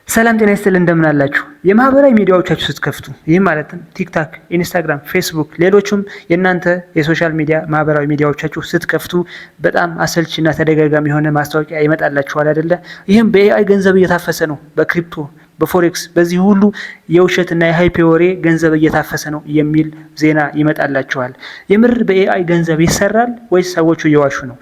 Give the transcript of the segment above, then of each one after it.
ሰላም ጤና ይስጥልን እንደምን አላችሁ? የማህበራዊ ሚዲያዎቻችሁ ስትከፍቱ ይህ ማለትም ቲክታክ፣ ኢንስታግራም፣ ፌስቡክ ሌሎችም የእናንተ የሶሻል ሚዲያ ማህበራዊ ሚዲያዎቻችሁ ስትከፍቱ በጣም አሰልችና ተደጋጋሚ የሆነ ማስታወቂያ ይመጣላችኋል አይደለ? ይህም በኤአይ ገንዘብ እየታፈሰ ነው፣ በክሪፕቶ በፎሬክስ በዚህ ሁሉ የውሸትና የሃይፕ ወሬ ገንዘብ እየታፈሰ ነው የሚል ዜና ይመጣላችኋል። የምር በኤአይ ገንዘብ ይሰራል ወይስ ሰዎቹ እየዋሹ ነው?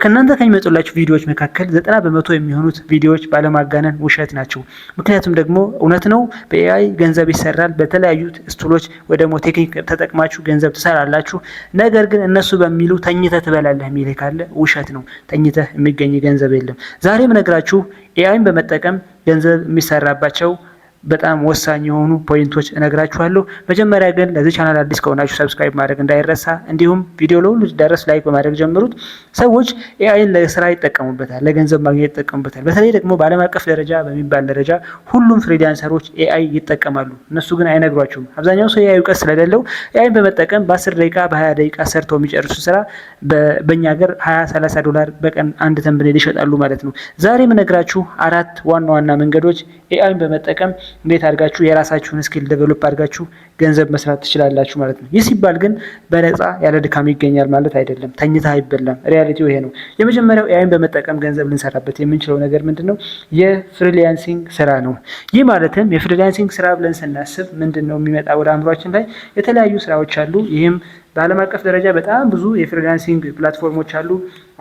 ከእናንተ ከሚመጡላችሁ ቪዲዮዎች መካከል 90% የሚሆኑት ቪዲዮዎች ባለማጋነን ውሸት ናቸው። ምክንያቱም ደግሞ እውነት ነው በኤአይ ገንዘብ ይሰራል፣ በተለያዩ ስቱሎች ወይ ደግሞ ቴክኒክ ተጠቅማችሁ ገንዘብ ትሰራላችሁ። ነገር ግን እነሱ በሚሉ ተኝተህ ትበላለህ የሚል ካለ ውሸት ነው። ተኝተህ የሚገኝ ገንዘብ የለም። ዛሬም ነግራችሁ ኤአይን በመጠቀም ገንዘብ የሚሰራባቸው በጣም ወሳኝ የሆኑ ፖይንቶች እነግራችኋለሁ። መጀመሪያ ግን ለዚህ ቻናል አዲስ ከሆናችሁ ሰብስክራይብ ማድረግ እንዳይረሳ፣ እንዲሁም ቪዲዮ ለሁሉ ደረስ ላይክ በማድረግ ጀምሩት። ሰዎች ኤአይን ለስራ ይጠቀሙበታል፣ ለገንዘብ ማግኘት ይጠቀሙበታል። በተለይ ደግሞ በዓለም አቀፍ ደረጃ በሚባል ደረጃ ሁሉም ፍሪላንሰሮች ኤአይ ይጠቀማሉ። እነሱ ግን አይነግሯችሁም። አብዛኛው ሰው ኤአይ እውቀት ስለሌለው ኤአይን በመጠቀም በ10 ደቂቃ በ20 ደቂቃ ሰርተው የሚጨርሱ ስራ በእኛ ሀገር 20-30 ዶላር በቀን አንድ ተምብኔል ይሸጣሉ ማለት ነው። ዛሬ የምነግራችሁ 4 ዋና ዋና መንገዶች ኤአይን በመጠቀም እንዴት አድርጋችሁ የራሳችሁን ስኪል ዴቨሎፕ አድርጋችሁ ገንዘብ መስራት ትችላላችሁ ማለት ነው። ይህ ሲባል ግን በነፃ ያለ ድካም ይገኛል ማለት አይደለም። ተኝታ አይበላም። ሪያሊቲው ይሄ ነው። የመጀመሪያው ኤአይን በመጠቀም ገንዘብ ልንሰራበት የምንችለው ነገር ምንድነው? የፍሪላንሲንግ ስራ ነው። ይህ ማለትም የፍሪላንሲንግ ስራ ብለን ስናስብ ምንድነው የሚመጣ ወደ አእምሯችን ላይ? የተለያዩ ስራዎች አሉ። ይህም በዓለም አቀፍ ደረጃ በጣም ብዙ የፍሪላንሲንግ ፕላትፎርሞች አሉ።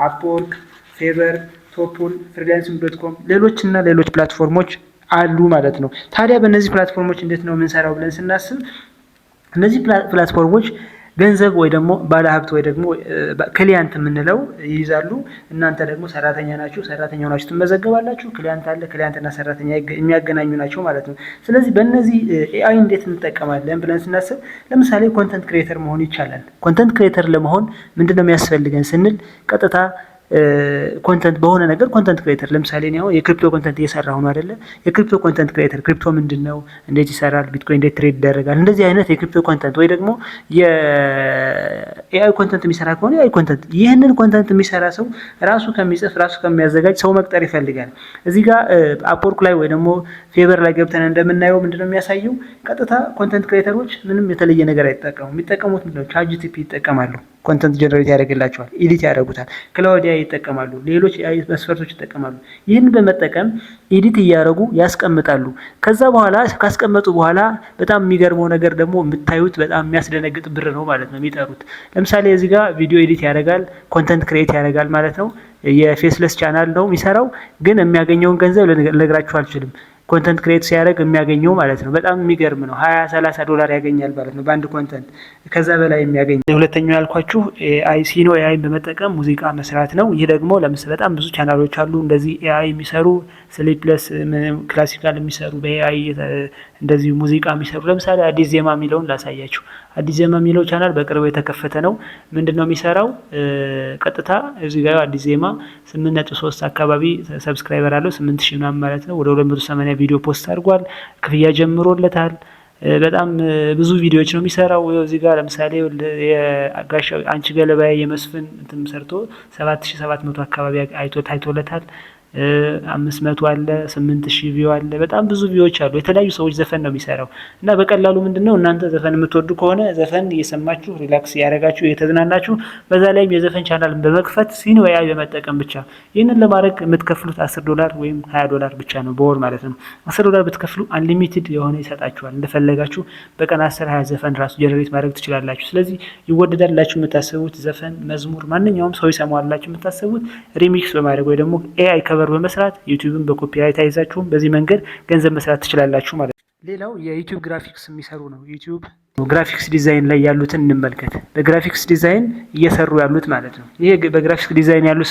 አፕወርክ፣ ፌቨር፣ ቶፑል፣ ፍሪላንሲንግ.com ሌሎችና ሌሎች ፕላትፎርሞች አሉ ማለት ነው። ታዲያ በእነዚህ ፕላትፎርሞች እንዴት ነው የምንሰራው ብለን ስናስብ እነዚህ ፕላትፎርሞች ገንዘብ ወይ ደግሞ ባለሀብት ወይ ደግሞ ክሊያንት የምንለው ይይዛሉ። እናንተ ደግሞ ሰራተኛ ናችሁ። ሰራተኛ ሆናችሁ ትመዘገባላችሁ። ክሊያንት አለ። ክሊያንትና ሰራተኛ የሚያገናኙ ናቸው ማለት ነው። ስለዚህ በእነዚህ ኤአይ እንዴት እንጠቀማለን ብለን ስናስብ ለምሳሌ ኮንተንት ክሬተር መሆን ይቻላል። ኮንተንት ክሬተር ለመሆን ምንድነው የሚያስፈልገን ስንል ቀጥታ ኮንተንት በሆነ ነገር ኮንተንት ክሬተር ለምሳሌ ነው የክሪፕቶ ኮንተንት እየሰራሁ ነው አይደለ? የክሪፕቶ ኮንተንት ክሬተር ክሪፕቶ ምንድነው? እንዴት ይሰራል? ቢትኮይን እንዴት ትሬድ ይደረጋል? እንደዚህ አይነት የክሪፕቶ ኮንተንት ወይ ደግሞ የኤአይ ኮንተንት የሚሰራ ከሆነ የኤአይ ኮንተንት ይህንን ኮንተንት የሚሰራ ሰው ራሱ ከሚጽፍ ራሱ ከሚያዘጋጅ ሰው መቅጠር ይፈልጋል። እዚህ ጋር አፕወርክ ላይ ወይ ደግሞ ፌቨር ላይ ገብተን እንደምናየው ምንድነው የሚያሳየው? ቀጥታ ኮንተንት ክሬተሮች ምንም የተለየ ነገር አይጠቀሙም። የሚጠቀሙት ምንድነው? ቻትጂፒቲ ይጠቀማሉ። ኮንተንት ጀነሬት ያደርግላቸዋል፣ ኤዲት ያደርጉታል። ክላውዲያ ይጠቀማሉ፣ ሌሎች የኤአይ መስፈርቶች ይጠቀማሉ። ይህን በመጠቀም ኤዲት እያደረጉ ያስቀምጣሉ። ከዛ በኋላ ካስቀመጡ በኋላ በጣም የሚገርመው ነገር ደግሞ የምታዩት በጣም የሚያስደነግጥ ብር ነው ማለት ነው የሚጠሩት። ለምሳሌ እዚህ ጋር ቪዲዮ ኤዲት ያደርጋል፣ ኮንተንት ክሬት ያደርጋል ማለት ነው። የፌስለስ ቻናል ነው የሚሰራው፣ ግን የሚያገኘውን ገንዘብ ልነግራችሁ አልችልም። ኮንተንት ክሬት ሲያደርግ የሚያገኘው ማለት ነው በጣም የሚገርም ነው። 20-30 ዶላር ያገኛል ማለት ነው በአንድ ኮንተንት፣ ከዛ በላይ የሚያገኝ። ሁለተኛው ያልኳችሁ ኤአይ ሲኖ ኤአይን በመጠቀም ሙዚቃ መስራት ነው። ይህ ደግሞ ለምሳሌ በጣም ብዙ ቻናሎች አሉ እንደዚህ ኤአይ የሚሰሩ ስሊፕለስ ክላሲካል የሚሰሩ በኤአይ እንደዚህ ሙዚቃ የሚሰሩ። ለምሳሌ አዲስ ዜማ የሚለውን ላሳያችሁ። አዲስ ዜማ የሚለው ቻናል በቅርቡ የተከፈተ ነው። ምንድነው የሚሰራው? ቀጥታ እዚህ ጋር አዲስ ዜማ 8.3 አካባቢ ሰብስክራይበር አለው፣ 8000 ምናምን ማለት ነው። ወደ 280 ቪዲዮ ፖስት አድርጓል። ክፍያ ጀምሮለታል። በጣም ብዙ ቪዲዮዎች ነው የሚሰራው። እዚህ ጋር ለምሳሌ የጋሽ አንቺ ገለባዬ የመስፍን እንትን ሰርቶ 7700 አካባቢ ታይቶለታል። 500 አለ፣ 8000 ቪው አለ። በጣም ብዙ ቪዎች አሉ። የተለያዩ ሰዎች ዘፈን ነው የሚሰራው እና በቀላሉ ምንድነው እናንተ ዘፈን የምትወዱ ከሆነ ዘፈን እየሰማችሁ ሪላክስ ያደረጋችሁ እየተዝናናችሁ በዛ ላይም የዘፈን ቻናል በመክፈት ሲኖ ኤአይ በመጠቀም ብቻ ይህንን ለማድረግ የምትከፍሉት 10 ዶላር ወይም 20 ዶላር ብቻ ነው በወር ማለት ነው። 10 ዶላር ብትከፍሉ አንሊሚትድ የሆነ ይሰጣችኋል። እንደፈለጋችሁ በቀን 10-20 ዘፈን ራሱ ጀነሬት ማድረግ ትችላላችሁ። ስለዚህ ይወደዳላችሁ የምታስቡት ዘፈን፣ መዝሙር ማንኛውም ሰው ይሰማዋላችሁ የምታስቡት ሪሚክስ በማድረግ ወይ ደግሞ ኤአይ ከቨር በመስራት ዩቲዩብን በኮፒራይት አይዛችሁም በዚህ መንገድ ገንዘብ መስራት ትችላላችሁ ማለት ነው። ሌላው የዩቲዩብ ግራፊክስ የሚሰሩ ነው። ዩቲዩብ ግራፊክስ ዲዛይን ላይ ያሉትን እንመልከት። በግራፊክስ ዲዛይን እየሰሩ ያሉት ማለት ነው። ይሄ በግራፊክስ ዲዛይን ያሉት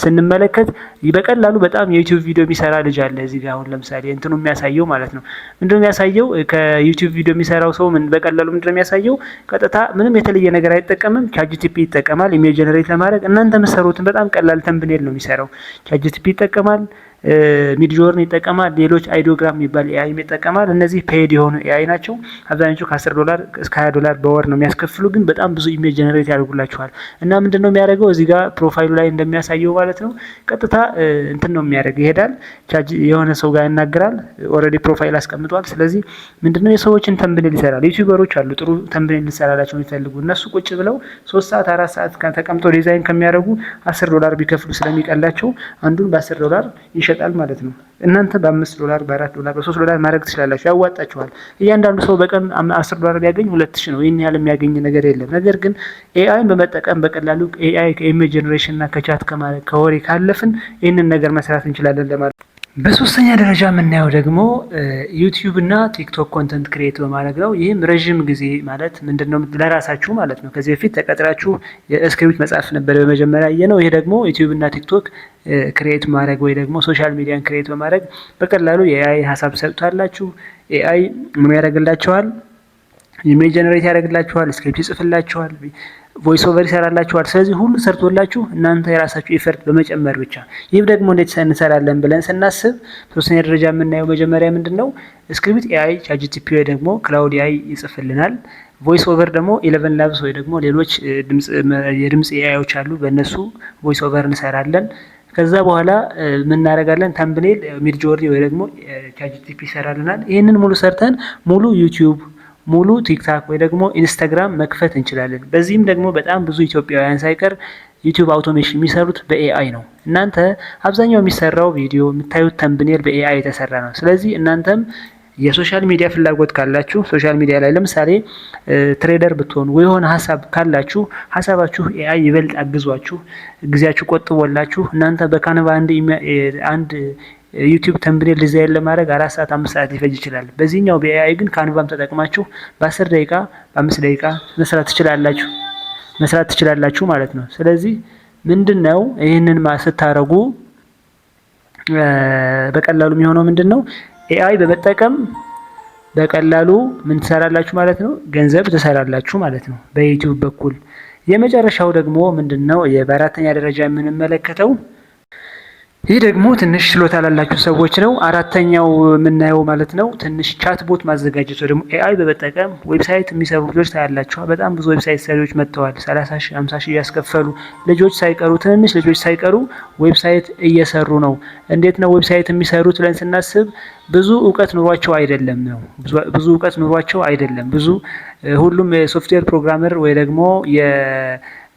ስንመለከት በቀላሉ በጣም የዩቲዩብ ቪዲዮ የሚሰራ ልጅ አለ እዚህ ጋር። አሁን ለምሳሌ እንትኑ የሚያሳየው ማለት ነው ምንድነው የሚያሳየው? ከዩቲዩብ ቪዲዮ የሚሰራው ሰው በቀላሉ ምንድነው የሚያሳየው? ቀጥታ ምንም የተለየ ነገር አይጠቀምም። ቻትጂፒቲ ይጠቀማል ኢሜጅ ጀነሬት ለማድረግ። እናንተ የምትሰሩትን በጣም ቀላል ተምብኔል ነው የሚሰራው። ቻትጂፒቲ ይጠቀማል፣ ሚድጆርን ይጠቀማል፣ ሌሎች አይዲዮግራም የሚባል ኤአይ ይጠቀማል። እነዚህ ፔድ የሆኑ ኤአይ ናቸው። አብዛኞቹ ከ10 ዶላር እስከ $20 በወር ነው የሚያስከፍሉ፣ ግን በጣም ብዙ ኢሜጅ ጀነሬት ያደርጉላችኋል። እና ምንድነው የሚያደርገው እዚህ ጋር ፕሮፋይሉ ላይ እንደሚያሳየው ማለት ነው ቀጥታ እንትን ነው የሚያደርግ ይሄዳል፣ የሆነ ሰው ጋር ያናግራል። ኦልሬዲ ፕሮፋይል አስቀምጧል። ስለዚህ ምንድነው የሰዎችን ተምብኔል ይሰራል። ዩቲዩበሮች አሉ ጥሩ ተምብኔል ሊሰራላቸው የሚፈልጉ እነሱ ቁጭ ብለው 3 ሰዓት 4 ሰዓት ተቀምጠው ዲዛይን ከሚያደርጉ $10 ቢከፍሉ ስለሚቀላቸው አንዱን $10 ይሸጣል ማለት ነው። እናንተ $5 $4 $3 ማድረግ ትችላላችሁ፣ ያዋጣችኋል። እያንዳንዱ ሰው በቀን $10 ቢያገኝ 2000 ነው። ይህን ያህል የሚያገኝ ነገር የለም። ነገር ግን ኤአይን በመጠቀም በቀላሉ ኤአይ ከኢሜጅ ጀነሬሽን እና ከቻት ከማድረግ ከወሬ ካለፍን ይህንን ነገር መስራት እንችላለን ለማለት ነው። በሶስተኛ ደረጃ የምናየው ደግሞ ዩቲዩብ እና ቲክቶክ ኮንተንት ክሬት በማድረግ ነው። ይህም ረዥም ጊዜ ማለት ምንድነው ለራሳችሁ ማለት ነው። ከዚህ በፊት ተቀጥራችሁ ስክሪፕት መጻፍ ነበር በመጀመሪያ ነው። ይሄ ደግሞ ዩቲዩብ እና ቲክቶክ ክሬት ማድረግ ወይ ደግሞ ሶሻል ሚዲያን ክሬት በማድረግ በቀላሉ የኤአይ ሀሳብ ሰጥቷላችሁ። ኤአይ ምን ያደርግላችኋል? ኢሜጅ ጀነሬት ያደርግላችኋል፣ ስክሪፕት ይጽፍላችኋል፣ ቮይስ ኦቨር ይሰራላችኋል። ስለዚህ ሁሉ ሰርቶላችሁ እናንተ የራሳችሁ ኤፈርት በመጨመር ብቻ። ይህ ደግሞ እንዴት እንሰራለን ብለን ስናስብ ሶስተኛ ደረጃ የምናየው መጀመሪያ ምንድነው ስክሪፕት ኤአይ ቻትጂፒቲ ወይ ደግሞ ክላውድ ኤአይ ይጽፍልናል። ቮይስ ኦቨር ደግሞ 11 ላብስ ወይ ደግሞ ሌሎች የድምጽ ኤአይዎች አሉ፣ በእነሱ ቮይስ ኦቨር እንሰራለን። ከዛ በኋላ ምን እናደርጋለን? ተምብኔል ሚድጆርኒ ወይ ደግሞ ቻትጂፒቲ ይሰራልናል። ይህንን ሙሉ ሰርተን ሙሉ ዩቲዩብ ሙሉ ቲክታክ ወይ ደግሞ ኢንስታግራም መክፈት እንችላለን። በዚህም ደግሞ በጣም ብዙ ኢትዮጵያውያን ሳይቀር ዩቲዩብ አውቶሜሽን የሚሰሩት በኤአይ ነው። እናንተ አብዛኛው የሚሰራው ቪዲዮ የምታዩት ተምብኔል በኤአይ የተሰራ ነው። ስለዚህ እናንተም የሶሻል ሚዲያ ፍላጎት ካላችሁ ሶሻል ሚዲያ ላይ ለምሳሌ ትሬደር ብትሆኑ ወይ የሆነ ሀሳብ ካላችሁ ሀሳባችሁ ኤአይ ይበልጥ አግዟችሁ ጊዜያችሁ ቆጥቦላችሁ እናንተ በካንቫ አንድ ዩቲዩብ ተምብኔል ዲዛይን ለማድረግ 4 ሰዓት 5 ሰዓት ሊፈጅ ይችላል። በዚህኛው በኤአይ ግን ካንቫም ተጠቅማችሁ በ10 ደቂቃ በ5 ደቂቃ መስራት ትችላላችሁ ማለት ነው። ስለዚህ ምንድነው ይህንን ስታረጉ በቀላሉ የሚሆነው ምንድነው ኤአይ በመጠቀም በቀላሉ ምን ትሰራላችሁ ማለት ነው? ገንዘብ ትሰራላችሁ ማለት ነው በዩቲዩብ በኩል። የመጨረሻው ደግሞ ምንድነው በአራተኛ ደረጃ የምንመለከተው ይህ ደግሞ ትንሽ ችሎታ ላላችሁ ሰዎች ነው። አራተኛው የምናየው ማለት ነው ትንሽ ቻት ቦት ማዘጋጀት ወይ ደግሞ ኤአይ በመጠቀም ዌብሳይት የሚሰሩ ልጆች ታያላችሁ። በጣም ብዙ ዌብሳይት ሰሪዎች መጥተዋል። 30,000 50,000 እያስከፈሉ ልጆች ሳይቀሩ ትንንሽ ልጆች ሳይቀሩ ዌብሳይት እየሰሩ ነው። እንዴት ነው ዌብሳይት የሚሰሩት ብለን ስናስብ ብዙ እውቀት ኑሯቸው አይደለም ነው። ብዙ እውቀት ኑሯቸው አይደለም። ሁሉም የሶፍትዌር ፕሮግራመር ወይ ደግሞ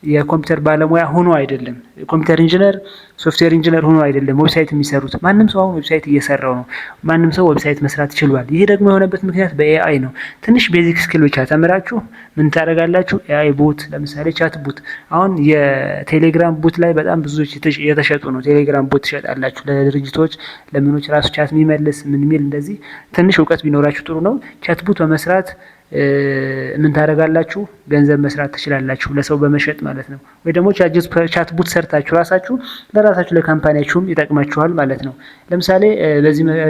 የኮምፒውተር ባለሙያ ሆኖ አይደለም። ኮምፒውተር ኢንጂነር፣ ሶፍትዌር ኢንጂነር ሆኖ አይደለም ዌብሳይት የሚሰሩት። ማንም ሰው አሁን ዌብሳይት እየሰራው ነው። ማንም ሰው ዌብሳይት መስራት ችሏል። ይሄ ደግሞ የሆነበት ምክንያት በኤአይ ነው። ትንሽ ቤዚክ ስኪል ብቻ ተምራችሁ ምን ታደርጋላችሁ? ኤአይ ቦት፣ ለምሳሌ ቻት ቦት። አሁን የቴሌግራም ቦት ላይ በጣም ብዙ የተሸጡ ነው። ቴሌግራም ቦት ትሸጣላችሁ ለድርጅቶች፣ ለምኖች ራሱ ቻት የሚመልስ ምን የሚል እንደዚህ። ትንሽ እውቀት ቢኖራችሁ ጥሩ ነው። ቻት ቦት በመስራት ምን ታደርጋላችሁ? ገንዘብ መስራት ትችላላችሁ፣ ለሰው በመሸጥ ማለት ነው። ወይ ደግሞ ቻት ቡት ሰርታችሁ ራሳችሁ ለራሳችሁ ለካምፓኒያችሁም ይጠቅማችኋል ማለት ነው።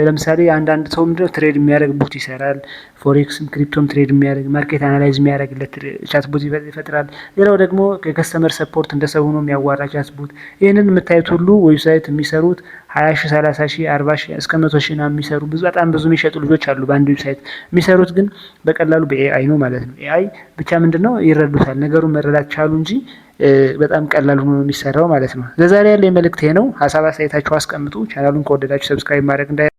ለምሳሌ አንዳንድ ሰው ምንድነው ትሬድ የሚያደርግ ቡት ይሰራል። ፎሬክስም ክሪፕቶም ትሬድ የሚያደርግ ማርኬት አናላይዝ የሚያደርግለት ቻት ቡት ይፈጥራል። ሌላው ደግሞ የከስተመር ሰፖርት እንደሰው ሆኖ የሚያዋራ ቻት ቡት። ይህንን የምታዩት ሁሉ ዌብሳይት የሚሰሩት 20,000 30,000 40,000 እስከ 100,000 ነው የሚሰሩ በጣም ብዙ የሚሸጡ ልጆች አሉ በአንድ ዌብሳይት። የሚሰሩት ግን በቀላሉ በኤአይ ነው ማለት ነው። ኤአይ ብቻ ምንድነው ይረዱታል፣ ነገሩን መረዳት ቻሉ እንጂ በጣም ቀላል ሆኖ የሚሰራው ማለት ነው። ለዛሬ ያለ መልእክት ነው። ሀሳብ አስተያየታችሁ አስቀምጡ። ቻናሉን ከወደዳችሁ ሰብስክራይብ ማድረግ